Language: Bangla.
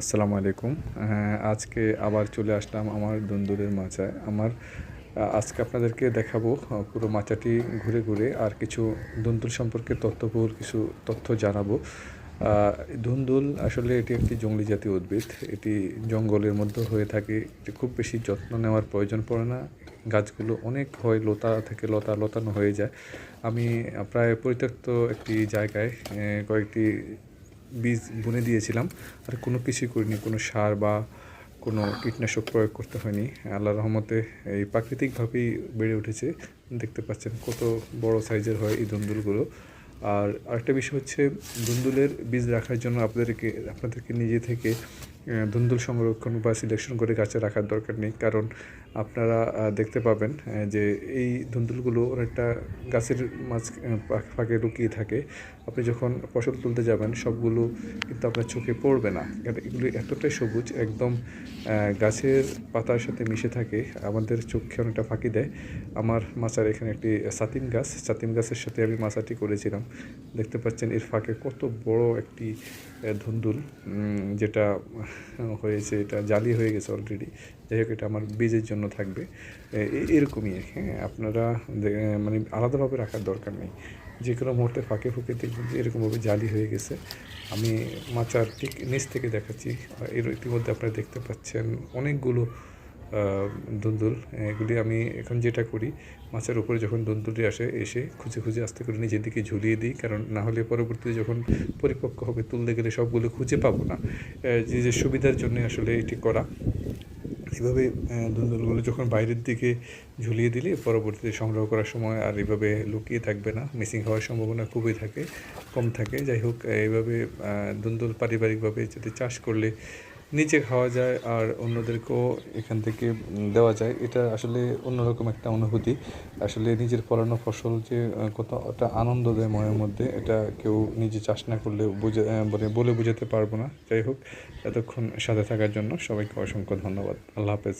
আসসালামু আলাইকুম। আজকে আবার চলে আসলাম আমার দুন্দুলের মাচায়। আজকে আপনাদেরকে দেখাবো পুরো মাচাটি ঘুরে ঘুরে আর কিছু দুন্দুল সম্পর্কে তথ্যবহুল কিছু তথ্য জানাবো। আ ধুন্দুল আসলে এটি একটি জংলি জাতীয় উদ্ভিদ। এটি জঙ্গলের মধ্যে হয়ে থাকে। এটি খুব বেশি যত্ন নেওয়ার প্রয়োজন পড়ে না। গাছগুলো অনেক হয় লতা থেকে লতানো হয়ে যায়। আমি প্রায় পরিত্যক্ত একটি জায়গায় কয়েকটি বীজ বুনে দিয়েছিলাম। আর কোনো কিছুই করিনি, কোনো সার বা কোনো কীটনাশক প্রয়োগ করতে হয়নি। আল্লাহর রহমতে এই প্রাকৃতিকভাবেই বেড়ে উঠেছে। দেখতে পাচ্ছেন কত বড় সাইজের হয় এই ধুন্দুলগুলো। আর আরেকটা বিষয় হচ্ছে, ধুন্দুলের বীজ রাখার জন্য আপনাদেরকে নিজে থেকে ধুন্দুল সংরক্ষণ বা সিলেকশন করে গাছে রাখার দরকার নেই। কারণ আপনারা দেখতে পাবেন যে এই ধুন্দুলগুলো অনেকটা গাছের ফাঁকে লুকিয়ে থাকে। আপনি যখন ফসল তুলতে যাবেন সবগুলো কিন্তু আপনার চোখে পড়বে না, কারণ এগুলি এতটাই সবুজ, একদম গাছের পাতার সাথে মিশে থাকে, আমাদের চোখে অনেকটা ফাঁকি দেয়। আমার মাচার এখানে একটি ছাতিম গাছের সাথে আমি মাচাটি করেছিলাম। দেখতে পাচ্ছেন এর ফাঁকে কত বড় একটি ধুন্দুল, যেটা হয়েছে, এটা জালি হয়ে গেছে অলরেডি। যাই হোক, এটা আমার বীজের জন্য থাকবে। এরকমই, হ্যাঁ, আপনারা মানে আলাদাভাবে রাখার দরকার নেই। যে কোনো মুহূর্তে ফাঁকে ফুঁকে দেখবেন যে এরকমভাবে জালি হয়ে গেছে। আমি মাচার ঠিক নিচ থেকে দেখাচ্ছি। এর ইতিমধ্যে আপনারা দেখতে পাচ্ছেন অনেকগুলো ধুন্দুল। এগুলি আমি এখন যেটা করি, মাছের উপরে যখন ধুন্দুলটি এসে খুঁজে খুঁজে আস্তে করে নিজের দিকে ঝুলিয়ে দিই, কারণ না হলে পরবর্তীতে যখন পরিপক্ক হবে তুলতে গেলে সবগুলো খুঁজে পাবো না। যে সুবিধার জন্য আসলে এটি করা। এভাবে ধুন্দুলগুলো যখন বাইরের দিকে ঝুলিয়ে দিলে পরবর্তীতে সংগ্রহ করার সময় আর এভাবে লুকিয়ে থাকবে না, মিসিং হওয়ার সম্ভাবনা খুবই কম থাকে। যাই হোক, এইভাবে ধুন্দুল পারিবারিকভাবে যদি চাষ করলে নিজে খাওয়া যায় আর অন্যদেরকেও এখান থেকে দেওয়া যায়, এটা আসলে অন্যরকম একটা অনুভূতি। আসলে নিজের ফলানো ফসল যে কতটা আনন্দ দেয় মনের মধ্যে, এটা কেউ নিজে চাষ না করলে বলে বোঝাতে পারবো না। যাই হোক, এতক্ষণ সাথে থাকার জন্য সবাইকে অসংখ্য ধন্যবাদ। আল্লাহ হাফেজ।